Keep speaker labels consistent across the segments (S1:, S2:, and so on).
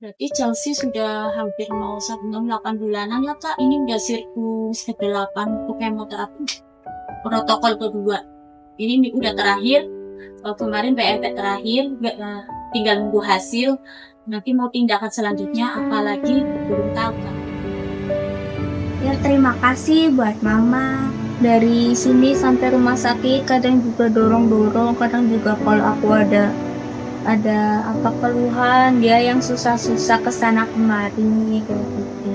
S1: Berarti Chelsea sudah hampir mau 1 tahun 8 bulanan ya Kak, ini udah siklus ke-8 untuk kemoterapi protokol kedua. Ini udah terakhir, kemarin BMP terakhir, tinggal nunggu hasil, nanti mau tindakan selanjutnya apalagi belum tahu Kak.
S2: Ya terima kasih buat mama. Dari sini sampai rumah sakit kadang juga dorong-dorong, kadang juga kalau aku ada apa keluhan dia yang susah-susah kesana kemari kayak gitu.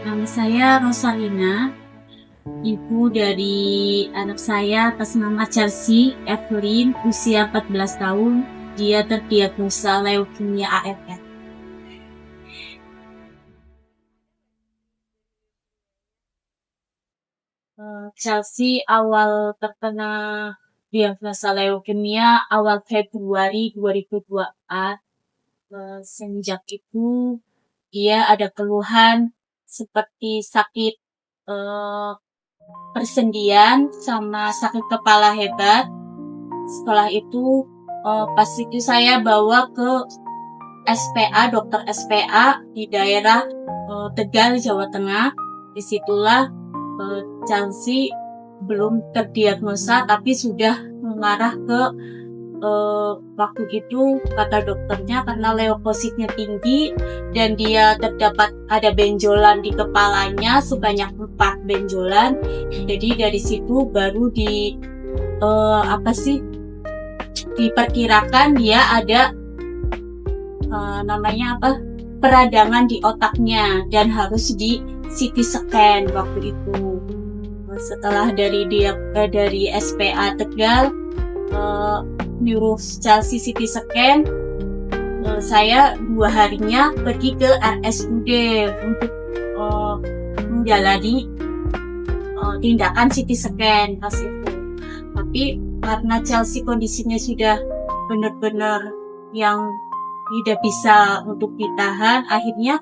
S1: Nama saya Rosalina, ibu dari anak saya atas nama Chelsea Evelyn, usia 14 tahun, dia terdiagnosa leukemia AML. Chelsea awal terkena diagnosa leukemia awal Februari 2024. Semenjak itu dia ada keluhan seperti sakit persendian sama sakit kepala hebat. Setelah itu pas itu saya bawa ke SPA, dokter SPA di daerah Tegal, Jawa Tengah. Disitulah Chelsea belum terdiagnosa tapi sudah mengarah ke waktu itu kata dokternya karena leukositnya tinggi dan dia terdapat ada benjolan di kepalanya sebanyak 4 benjolan. Jadi dari situ baru diperkirakan dia ada peradangan di otaknya dan harus di CT scan waktu itu. Setelah dari SPA Tegal nyuruh Chelsea CT scan, saya 2 harinya pergi ke RSUD untuk menjalani tindakan CT scan pas itu. Tapi karena Chelsea kondisinya sudah benar-benar yang tidak bisa untuk ditahan, akhirnya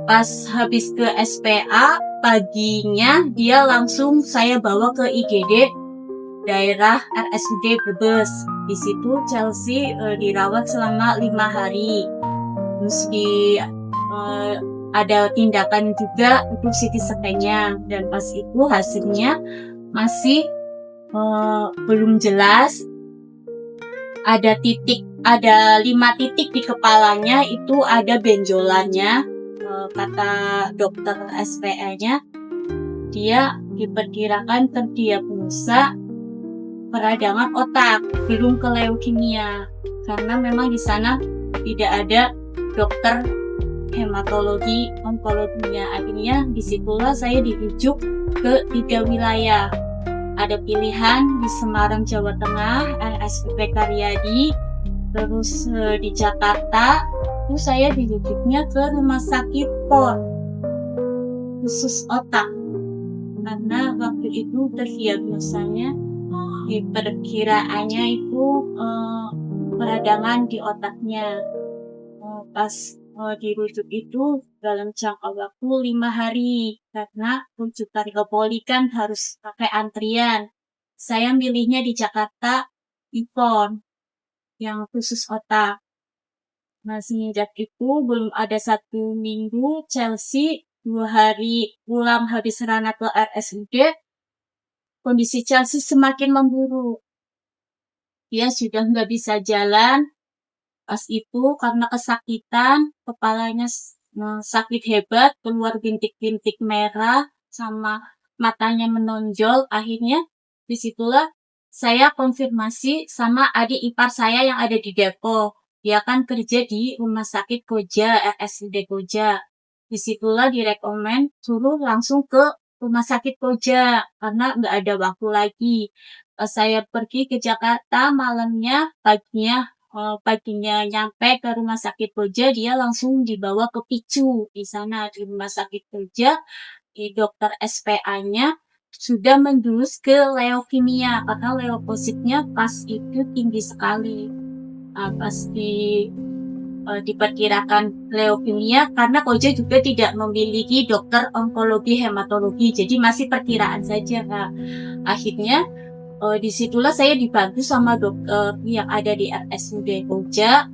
S1: pas habis ke SPA paginya dia langsung saya bawa ke IGD daerah RSUD Brebes. Di situ Chelsea dirawat selama 5 hari. Terus ada tindakan juga untuk CT scan-nya dan pas itu hasilnya masih belum jelas. Ada 5 titik di kepalanya itu ada benjolannya. Kata dokter SPA-nya dia diperkirakan terdiagnosa peradangan otak, belum ke leukemia, karena memang di sana tidak ada dokter hematologi onkologinya. Akhirnya disitulah saya dirujuk ke 3 wilayah. Ada pilihan di Semarang, Jawa Tengah, RSUP Karyadi, terus di Jakarta, itu saya dirujuknya ke rumah sakit POR khusus otak, karena waktu itu terdiagnosanya perkiraannya itu peradangan di otaknya. Pas dirujuk itu dalam jangka waktu 5 hari, karena rujukan ke poli kan harus pakai antrian. Saya milihnya di Jakarta, IPON, yang khusus otak. Nah, semenjak itu belum ada 1 minggu, Chelsea 2 hari pulang habis rawat ke RSUD, kondisi Chelsea semakin memburuk. Dia sudah nggak bisa jalan. Pas itu karena kesakitan, kepalanya sakit hebat, keluar bintik-bintik merah, sama matanya menonjol. Akhirnya disitulah saya konfirmasi sama adik ipar saya yang ada di Depok. Dia kan kerja di rumah sakit Koja, RSUD Koja. Disitulah direkomen suruh langsung ke rumah sakit Koja karena nggak ada waktu lagi. Saya pergi ke Jakarta malamnya, paginya nyampe ke rumah sakit Koja, dia langsung dibawa ke PICU. Di sana di rumah sakit Koja, di dokter SPA-nya sudah menjurus ke leukemia karena leukositnya pas itu tinggi sekali. Pas diperkirakan leukemia karena Koja juga tidak memiliki dokter onkologi hematologi, jadi masih perkiraan saja Kak. Akhirnya Disitulah saya dibantu sama dokter yang ada di RSUD Koja.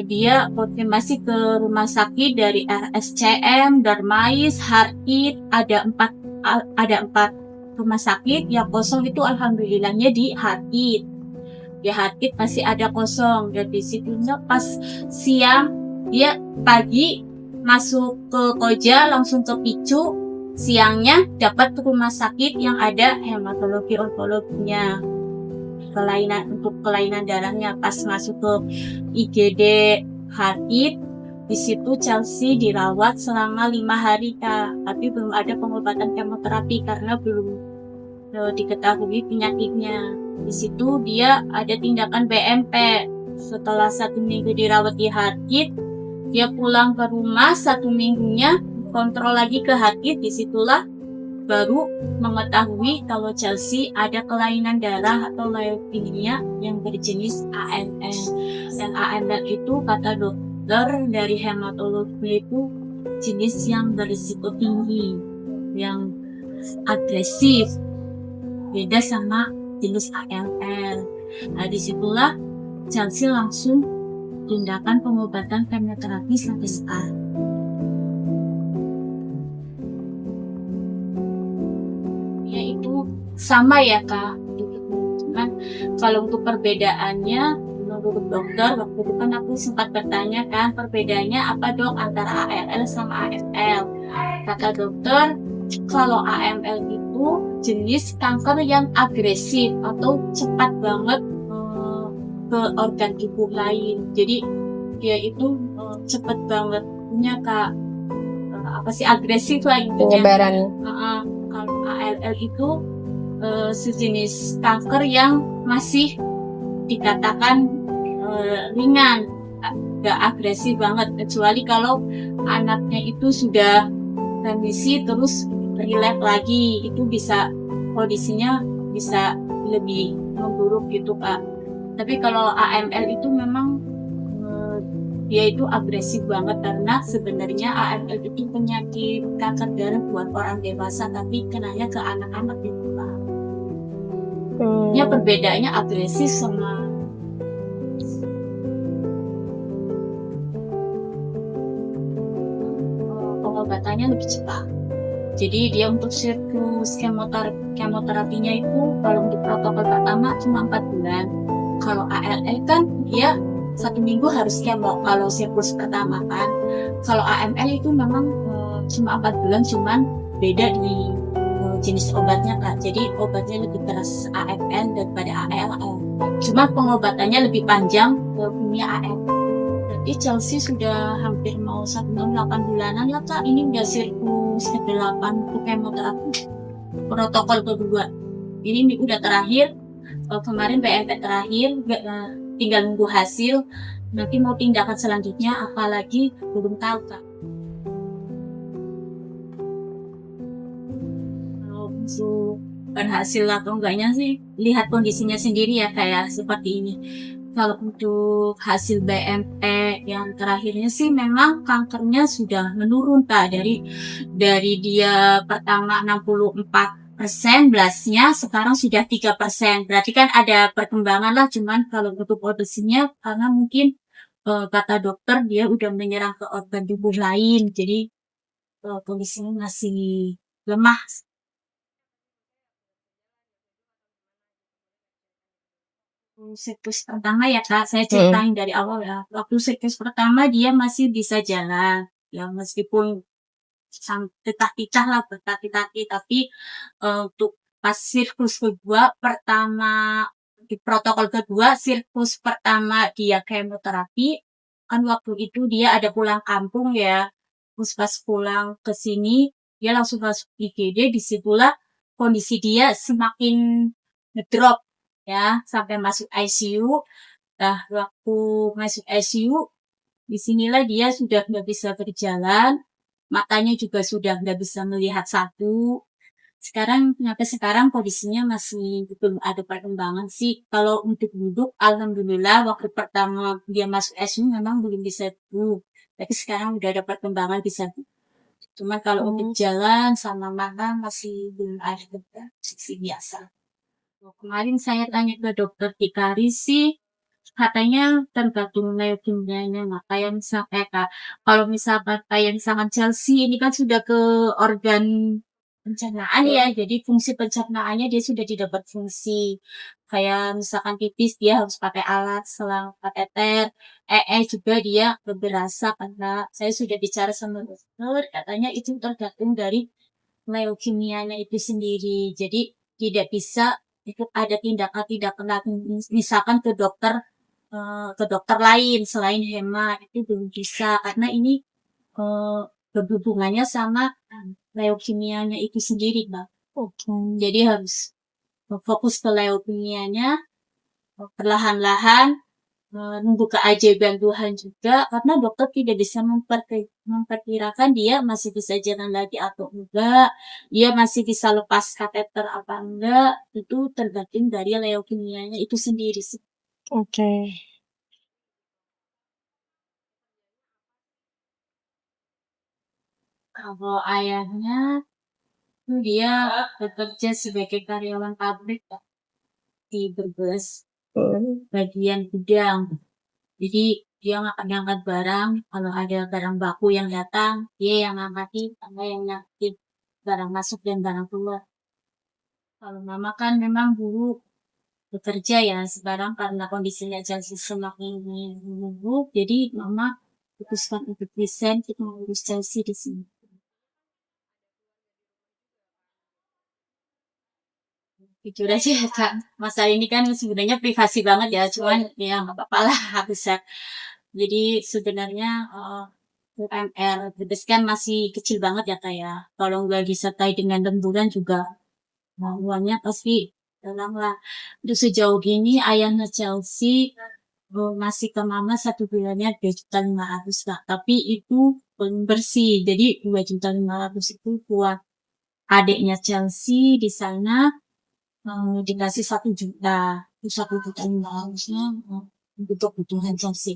S1: Dia konfirmasi ke rumah sakit dari RSCM, Darmais, Harkit, ada empat rumah sakit yang kosong itu alhamdulillahnya di Harkit. Di Harkit masih ada kosong dan di situnya pas siang dia pagi masuk ke Koja langsung ke Picu, siangnya dapat rumah sakit yang ada hematologi onkologinya, untuk kelainan darahnya. Pas masuk ke IGD Harkit, di situ Chelsea dirawat selama 5 hari Kak, tapi belum ada pengobatan kemoterapi karena belum diketahui penyakitnya. Di situ dia ada tindakan BMP. Setelah 1 minggu dirawat di Harkit, dia pulang ke rumah, 1 minggunya kontrol lagi ke Harkit. Disitulah baru mengetahui kalau Chelsea ada kelainan darah atau leukemia yang berjenis AML. Dan AML itu kata dokter dari hematologi itu jenis yang berisiko tinggi, yang agresif, beda sama jenis AML. Nah, disitulah Chelsea langsung tindakan pengobatan kemoterapi sampai sekarang. Ya itu sama ya Kak, cuman kalau untuk perbedaannya menurut dokter, waktu itu kan aku sempat bertanya kan perbedaannya apa dok antara ALL sama AFL. Kata dokter, kalau AML itu jenis kanker yang agresif atau cepat banget ke organ tubuh lain. Jadi dia itu cepat banget punya Kak, agresif lah intinya.
S3: Penyebaran.
S1: Kalau ALL itu sejenis kanker yang masih dikatakan ringan, gak agresif banget, kecuali kalau anaknya itu sudah remisi terus relapse lagi, itu bisa kondisinya bisa lebih memburuk gitu Kak. Tapi kalau AML itu memang dia itu agresif banget karena sebenarnya AML itu penyakit kanker darah buat orang dewasa tapi kenanya ke anak-anak gitu Kak. Ya perbedaannya agresif sama pengobatannya lebih cepat. Jadi dia untuk siklus kemoterapinya itu kalau untuk protokol pertama cuma 4 bulan. Kalau ALL kan dia 1 minggu harus kemo kalau siklus pertama kan. Kalau AML itu memang cuma 4 bulan, cuman beda di jenis obatnya Kak. Jadi obatnya lebih keras AML daripada ALL. Cuma pengobatannya lebih panjang punya AML. Jadi Chelsea sudah hampir mau 1 tahun 8 bulanan ya Kak. Ini udah siklus ke-8 untuk kemoterapi protokol kedua. Ini udah terakhir. Kemarin BMP terakhir, tinggal nunggu hasil. Nanti mau tindakan selanjutnya apalagi belum tahu Kak. Kalau untuk berhasil atau enggaknya sih lihat kondisinya sendiri ya kayak seperti ini. Kalau untuk hasil BMP yang terakhirnya sih memang kankernya sudah menurun Kak, dari dia pertama 64% blastnya sekarang sudah 3%. Berarti kan ada perkembangan lah, cuman kalau untuk kondisinya karena mungkin kata dokter dia udah menyerang ke organ tubuh lain, jadi kondisinya masih lemah. Siklus pertama ya Kak, saya ceritain dari awal ya. Waktu siklus pertama dia masih bisa jalan, ya meskipun tetah-tetah lah berkaki-kaki, tapi untuk pas siklus kedua pertama di protokol kedua, siklus pertama dia kemoterapi, kan waktu itu dia ada pulang kampung ya. Terus pas pulang ke sini dia langsung masuk IGD, disitulah kondisi dia semakin ngedrop ya sampai masuk ICU. Nah waktu masuk ICU disinilah dia sudah nggak bisa berjalan, matanya juga sudah nggak bisa melihat satu. Sampai sekarang kondisinya masih belum ada perkembangan sih. Kalau untuk duduk, alhamdulillah waktu pertama dia masuk ICU memang belum bisa duduk. Tapi sekarang udah ada perkembangan bisa duduk. Cuma kalau untuk jalan sama makan masih belum ada, sih biasa. Kemarin saya tanya ke dokter Tikari sih, katanya tergantung leukemianya. Nah, kayak kalau misalkan kayak misalkan Chelsea ini kan sudah ke organ pencernaan ya, jadi fungsi pencernaannya dia sudah tidak berfungsi. Kayak misalkan pipis dia harus pakai alat, selang kateter, juga dia berasa karena saya sudah bicara sama dokter, katanya itu tergantung dari leukemianya itu sendiri. Jadi tidak bisa ikut ada tindakan-tindakan misalkan ke dokter lain selain hemat itu belum bisa karena ini eh, berhubungannya sama leukemianya itu sendiri, Mbak. Jadi harus fokus ke leukemianya perlahan-lahan, nunggu keajaiban Tuhan juga karena dokter tidak bisa memperkirakan dia masih bisa jalan lagi atau enggak, dia masih bisa lepas kateter apa enggak, itu tergantung dari leukemianya itu sendiri sih.
S3: Oke.
S1: Kalau ayahnya tuh dia bekerja sebagai karyawan pabrik Kak, di Brebes, bagian gudang. Jadi dia ngangkat barang, kalau ada barang baku yang datang, dia yang ngangkatin, sama yang nyakitin barang masuk dan barang keluar. Kalau mama kan memang dulu bekerja ya, sekarang karena kondisinya Chelsea semakin buruk, jadi mama putuskan untuk resign, kita mengurus Chelsea di sini. Jujur aja ya Kak, masalah ini kan sebenarnya privasi banget ya, cuman ya nggak apa-apa lah, aku share. Jadi sebenarnya UMR Brebes kan masih kecil banget ya Kak ya. Kalau nggak disertai dengan rembulan juga uangnya pasti dalam lah. Untuk sejauh ini ayahnya Chelsea masih ke mama 1 bulannya 2,5 juta Kak. Tapi itu belum bersih. Jadi 2,5 juta itu buat adiknya Chelsea di sana dikasih 1 juta. Itu 1,5 juta untuk kebutuhan Chelsea.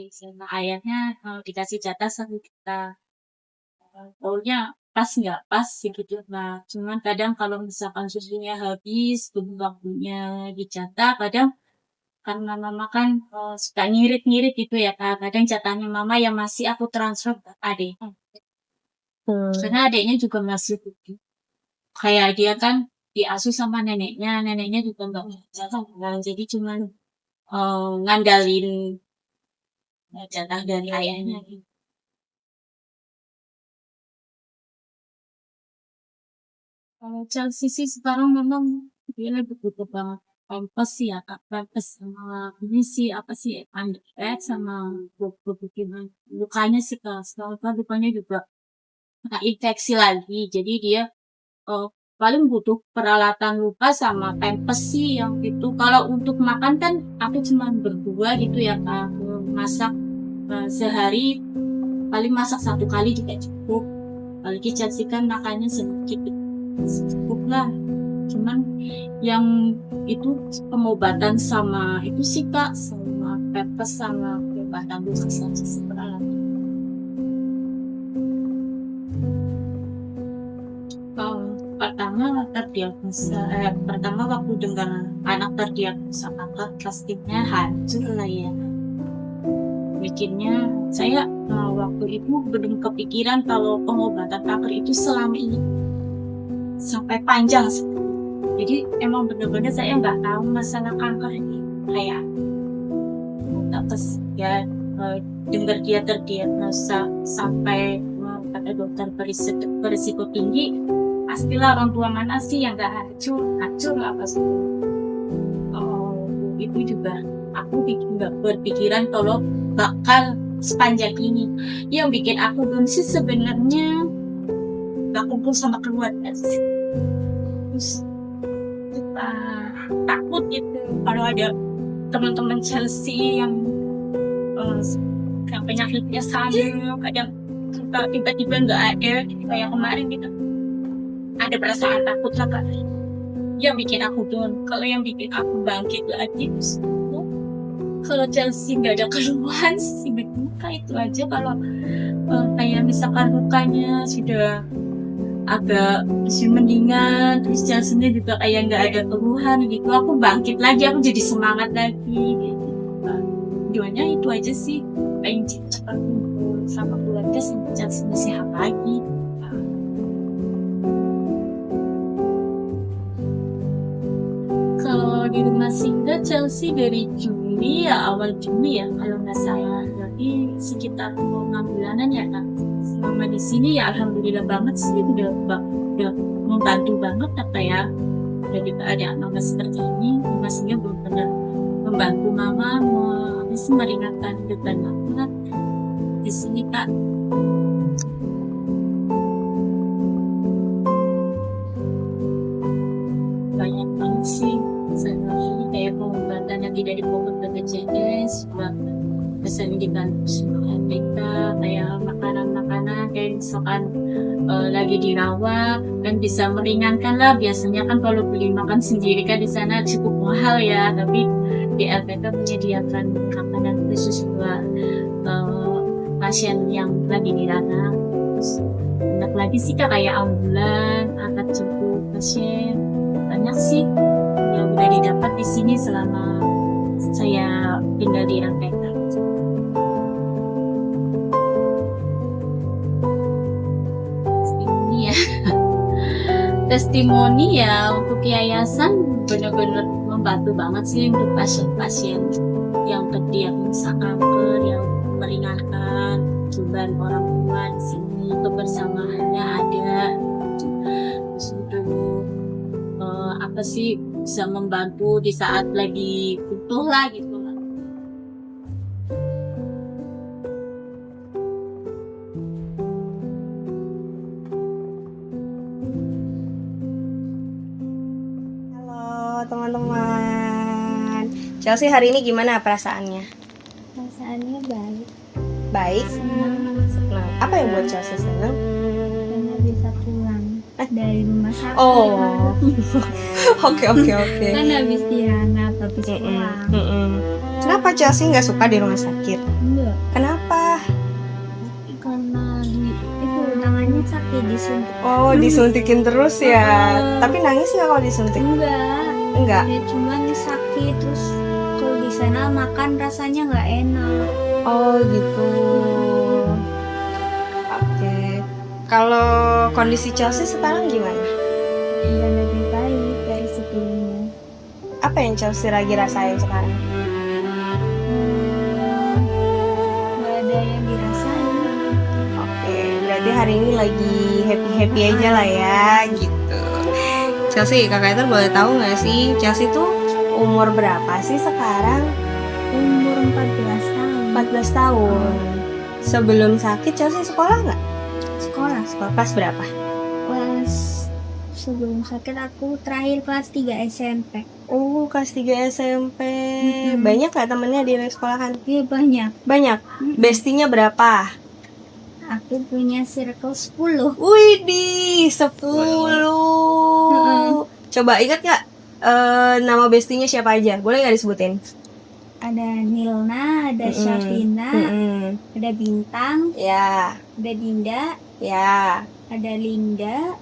S1: Sama ayahnya dikasih jatah 1 juta. Pokoknya pas nggak pas gitu lah. Cuman kadang kalau misalkan susunya habis, belum waktunya dijatah, kadang karena mama kan suka ngirit-ngirit gitu ya Kak. Kadang jatahnya mama yang masih aku transfer ke adik. Karena adiknya juga masih gitu. Kayak dia kan diasuh sama neneknya juga nggak jatah. Jadi cuman ngandalin jatah dari ayahnya gitu. Kalau Chelsea sih sekarang memang dia lebih butuh banget pampers sih ya Kak. Pampers sama ini sih apa sih underpad sama kebutuhan lukanya sih Kak. Sekarang kan lukanya juga kena infeksi lagi. Jadi dia eh, paling butuh peralatan luka sama pampers sih yang gitu. Kalau untuk makan kan aku cuma berdua gitu ya Kak. Masak sehari paling masak 1 kali juga cukup. Apalagi Chelsea kan makannya sedikit cukup lah. Cuman yang itu pengobatan sama itu sih Kak, sama pepes sama pengobatan dosis saja sih peralatan. Pertama waktu dengar anak terdiagnosa kanker, plastiknya hancur lah ya. Bikinnya saya waktu itu belum kepikiran kalau pengobatan kanker itu selama ini sampai panjang. Jadi emang bener-bener saya nggak tahu masalah kanker ini kayak terus ya dengar dia terdiagnosa sampai kata dokter berisiko tinggi, pastilah orang tua mana sih yang nggak hancur lah pasti. Itu juga aku nggak berpikiran kalau bakal sepanjang ini. Yang bikin aku down sih sebenarnya nggak kumpul sama keluarga sih. Terus takut gitu kalau ada teman-teman Chelsea yang penyakitnya sama, kadang tiba-tiba nggak ada kayak kemarin gitu. Ada perasaan takut lah Kak. Yang bikin aku down. Kalau yang bikin aku bangkit lagi itu kalau Chelsea nggak ada keluhan sih luka itu aja. Kalau kayak misalkan lukanya sudah agak masih mendingan, terus Chelsea-nya juga kayak nggak ada keluhan gitu. Aku bangkit lagi, aku jadi semangat lagi gitu. Tujuannya itu aja sih, pengen cepat kumpul sama keluarga sampai Chelsea sehat lagi. Kalau di rumah singgah Chelsea dari Juli ya, awal Juli ya kalau nggak salah, jadi sekitar 6 bulanan ya Kak. Selama di sini ya alhamdulillah banget sih, udah membantu banget apa ya, udah keadaan mama seperti ini, rumah singgah benar-benar membantu mama bisa meringankan beban mama di sini Kak. Banyak banget sih ini kayak pengobatan yang tidak dipotong BPJS, bisa dibantu semua mereka kayak makanan-makanan kayak misalkan lagi dirawat kan bisa meringankan lah. Biasanya kan kalau beli makan sendiri kan di sana cukup mahal ya, tapi di LPK menyediakan makanan khusus buat pasien yang lagi dirawat. Terus banyak lagi sih Kak, kayak ambulan, angkat jemput pasien, banyak sih yang udah didapat di sini selama saya tinggal di LPK. Testimoni ya untuk yayasan benar-benar membantu banget sih untuk pasien-pasien yang terdiagnosa kanker, yang meringankan beban orang tua di sini, kebersamaannya ada. Terus untuk apa sih, bisa membantu di saat lagi butuh lah gitu lah.
S3: Teman-teman, Chelsea hari ini gimana perasaannya?
S2: Perasaannya baik,
S3: Baik,
S2: senang
S3: senang. Apa yang buat Chelsea senang?
S2: karena bisa pulang dari rumah sakit.
S3: Oh, oke.
S2: Kan habis dianak, habis pulang.
S3: Kenapa Chelsea nggak suka di rumah sakit?
S2: Enggak,
S3: Kenapa?
S2: karena itu tangannya sakit disuntik.
S3: Oh, disuntikin terus ya. Tapi nangis nggak kalau disuntik? Enggak.
S2: Ya cuman sakit, terus kalau di sana makan rasanya nggak enak.
S3: Oh gitu. Oke. Kalau kondisi Chelsea sekarang gimana?
S2: Dan lebih baik dari sebelumnya.
S3: Apa yang Chelsea lagi rasain sekarang?
S2: Nggak ada yang dirasain.
S3: Oke, berarti hari ini lagi happy aja lah ya, gitu. Chelsea, kakak itu boleh tahu nggak sih, Chelsea tuh umur berapa sih sekarang?
S2: Umur 14 tahun.
S3: 14 tahun. Sebelum sakit Chelsea sekolah nggak?
S2: Sekolah.
S3: Sekolah kelas berapa?
S2: Kelas sebelum sakit aku terakhir kelas 3 SMP.
S3: Oh, kelas 3 SMP.
S2: Mm-mm.
S3: Banyak nggak temennya di sekolahan?
S2: Iya banyak.
S3: Banyak. Bestinya berapa?
S2: Aku punya circle 10.
S3: Widih, 10. Coba ingat nggak nama bestinya siapa aja? Boleh nggak disebutin?
S2: Ada Nilna, ada Syafina, ada Bintang,
S3: Ya,
S2: ada Dinda,
S3: ya,
S2: ada Linda,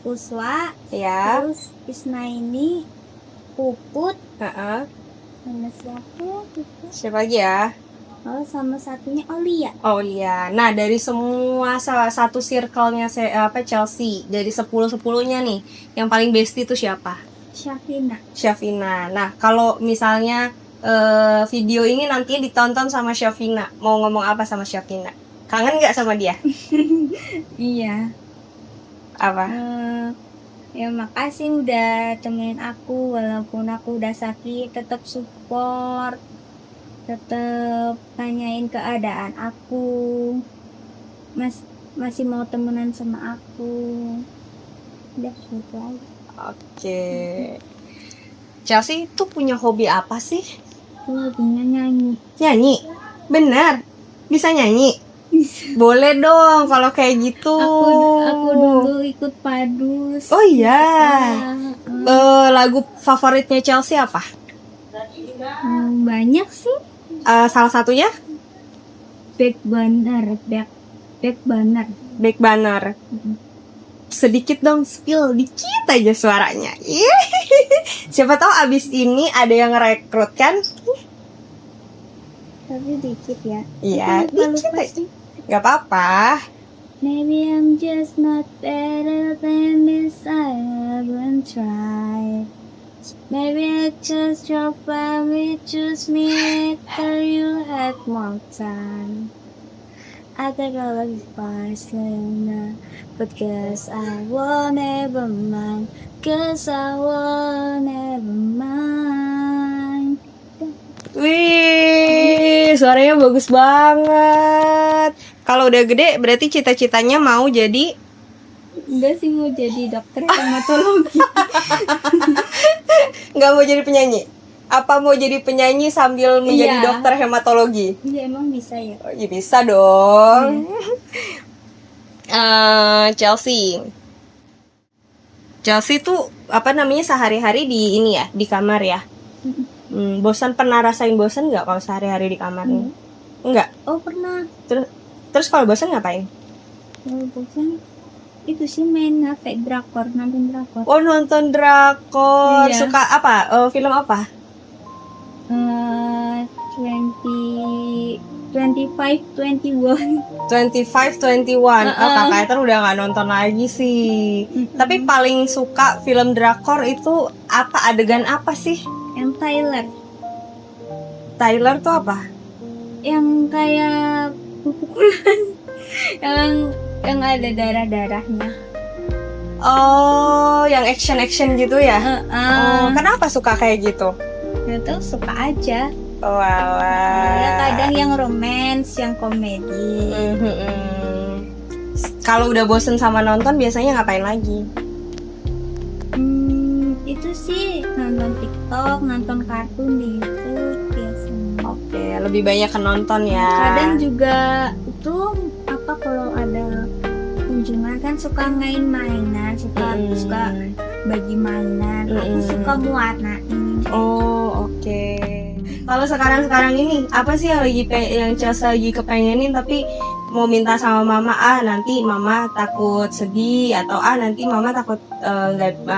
S2: Puswa,
S3: ya,
S2: terus Isnaini, Puput,
S3: sama
S2: sama siapa? Puput.
S3: siapa lagi ya?
S2: Oh, sama satunya Olia.
S3: Oh iya. Nah, dari semua salah satu circle-nya Chelsea, dari 10-10-nya nih, yang paling bestie itu siapa?
S2: Syafina.
S3: Syafina. Nah, kalau misalnya video ini nantinya ditonton sama Syafina, mau ngomong apa sama Syafina? Kangen nggak sama dia?
S2: Iya.
S3: Apa?
S2: Ya makasih udah temenin aku walaupun aku udah sakit, tetap support, tetap tanyain keadaan aku, masih mau temenan sama aku. Udah gitu aja.
S3: Oke. Chelsea tuh punya hobi apa sih?
S2: Aku hobinya nyanyi.
S3: Nyanyi? Benar? Bisa nyanyi? Boleh dong kalau kayak gitu.
S2: Aku dulu ikut padus.
S3: Oh iya. Lagu favoritnya Chelsea apa?
S2: Banyak sih.
S3: Salah satunya?
S2: Back Banner, Back Back banner.
S3: Back banner. Sedikit dong, spill dikit aja suaranya. Siapa tahu abis ini ada yang rekrut kan?
S2: Tapi dikit ya.
S3: Iya,
S2: Aku lupa
S3: dikit aja.
S2: sih.
S3: Gak apa-apa.
S2: Maybe I'm just not better than this. I haven't tried. Maybe I just your family choose me after you had more time. I think I was Barcelona, but guess I won't ever mind. Cause I won't ever mind.
S3: Wih, suaranya bagus banget. Kalau udah gede berarti cita-citanya mau jadi
S2: Enggak sih, mau jadi dokter hematologi.
S3: nggak mau jadi penyanyi? Apa mau jadi penyanyi sambil menjadi
S2: Iya.
S3: dokter hematologi?
S2: Iya, emang bisa ya?
S3: Oh, ya bisa dong. Chelsea. Chelsea tuh apa namanya sehari-hari di ini ya, di kamar ya. Bosan, pernah rasain bosan nggak kalau sehari-hari di kamar nih? Enggak.
S2: Oh, pernah.
S3: Terus kalau bosan ngapain?
S2: Kalau bosan itu sih main HP drakor, nonton drakor.
S3: Oh, nonton drakor.
S2: Iya.
S3: Suka apa? Film apa?
S2: 25-21.
S3: 25-21. Oh, kakak Ethan udah nggak nonton lagi sih. Tapi paling suka film drakor itu apa? Adegan apa sih?
S2: Yang Tyler,
S3: Tyler tuh apa?
S2: yang kayak pukulan, yang ada darah-darahnya.
S3: Oh, yang action gitu ya? Oh, kenapa suka kayak gitu?
S2: Nggak tahu, suka aja.
S3: Oh, alah.
S2: Ya kadang yang romance, yang komedi.
S3: Kalau udah bosen sama nonton biasanya ngapain lagi?
S2: Itu sih nonton TikTok, nonton kartun di YouTube biasanya.
S3: Oke, lebih banyak ke nonton ya.
S2: Kadang juga itu apa, kalau ada kunjungan kan suka mainan, suka bagi mainan. Aku suka mewarnain.
S3: Oh, oke. Kalau sekarang ini apa sih yang yang Chelsea lagi kepengenin tapi mau minta sama mama, nanti mama takut sedih, atau nanti mama takut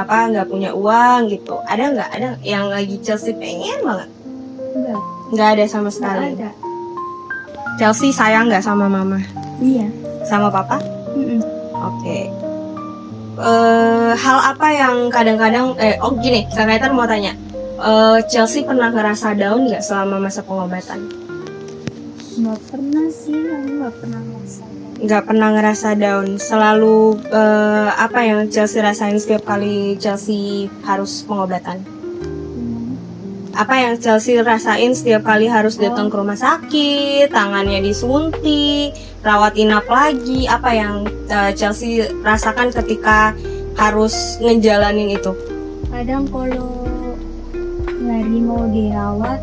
S3: nggak punya uang gitu. Ada nggak? Ada yang lagi Chelsea pengen banget? Nggak ada sama sekali.
S2: Nggak ada.
S3: Chelsea sayang nggak sama mama?
S2: Iya.
S3: Sama papa? Oke. Hal apa yang kadang-kadang gini, Kak Ethan mau tanya. Chelsea pernah ngerasa down nggak selama masa pengobatan?
S2: Nggak pernah sih, aku nggak pernah merasa.
S3: Nggak pernah ngerasa down. Selalu apa yang Chelsea rasain setiap kali Chelsea harus pengobatan? Apa yang Chelsea rasain setiap kali harus datang ke rumah sakit, tangannya disuntik, rawat inap lagi? Apa yang Chelsea rasakan ketika harus ngejalanin itu?
S2: Kadang kalau lagi mau dirawat,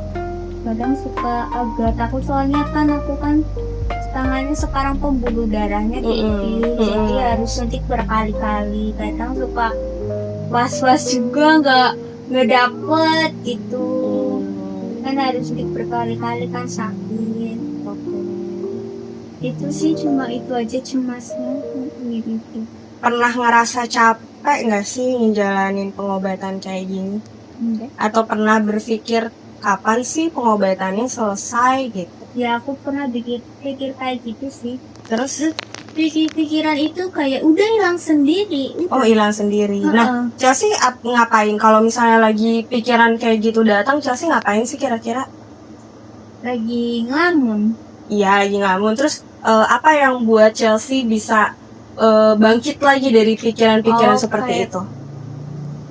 S2: kadang suka agak takut, soalnya kan aku kan tangannya sekarang pembuluh darahnya tinggi, jadi harus suntik berkali-kali. Kadang suka was-was juga, nggak dapet gitu, kan harus suntik berkali-kali kan sakit. Itu sih cuma itu aja cemasnya gitu.
S3: Pernah ngerasa capek nggak sih ngejalanin pengobatan kayak gini?
S2: Enggak.
S3: Atau pernah berpikir kapan sih pengobatannya selesai gitu?
S2: Ya aku pernah pikir kayak gitu sih.
S3: Terus
S2: Pikiran itu kayak udah hilang sendiri.
S3: oh, hilang sendiri. Nah, Chelsea ngapain kalau misalnya lagi pikiran kayak gitu datang? Chelsea ngapain sih kira-kira?
S2: Lagi ngelamun.
S3: Iya, lagi ngelamun. Terus apa yang buat Chelsea bisa bangkit lagi dari pikiran-pikiran seperti
S2: kayak-
S3: itu?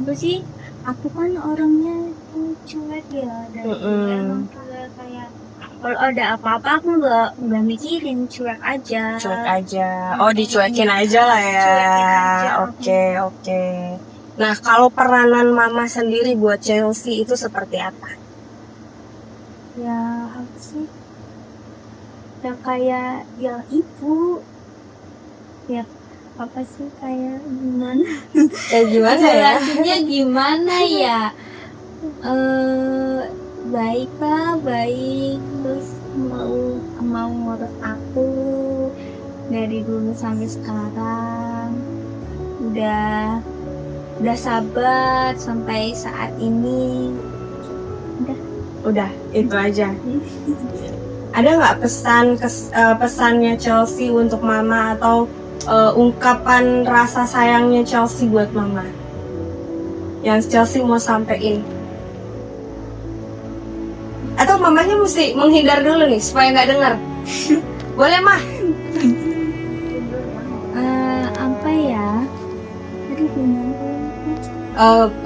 S2: Apa sih? Aku kan orangnya cuek ya, dan emang cuek, kayak kalau ada apa-apa aku nggak mikirin, cuek aja.
S3: Cuek aja. Oh, dicuekin aja lah ya.
S2: Cuekin aja.
S3: Oke. Nah, kalau peranan mama sendiri buat Chelsea itu seperti apa?
S2: Ya apa sih? Ya kayak ya ibu. Ya apa sih, kayak gimana?
S3: Gimana ya?
S2: Jelasinnya gimana ya? Baik lah, baik, terus mau ngurus aku, dari dulu sampai sekarang. Udah sabar sampai saat ini.
S3: Udah, itu aja. Ada nggak pesannya Chelsea untuk Mama atau ungkapan rasa sayangnya Chelsea buat Mama yang Chelsea mau sampein? Atau mamanya mesti menghindar dulu nih supaya nggak dengar? Boleh mah?
S2: Apa ya? Aduh, gimana?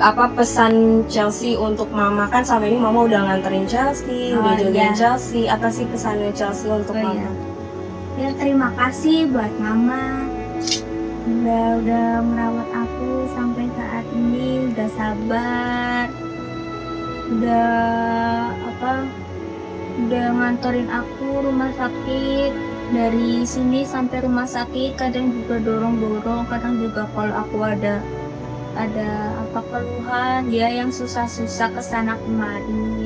S3: Apa pesan Chelsea untuk Mama, kan selama ini Mama udah nganterin Chelsea,
S2: Oh,
S3: udah jagain
S2: iya.
S3: Chelsea. Apa sih pesannya Chelsea untuk
S2: Oh,
S3: Mama?
S2: iya. Ya terima kasih buat Mama. Udah merawat aku sampai saat ini, udah sabar. Udah nganterin aku rumah sakit, dari sini sampai rumah sakit, kadang juga dorong-dorong, kadang juga kalau aku ada apa keluhan dia yang susah-susah kesana kemari.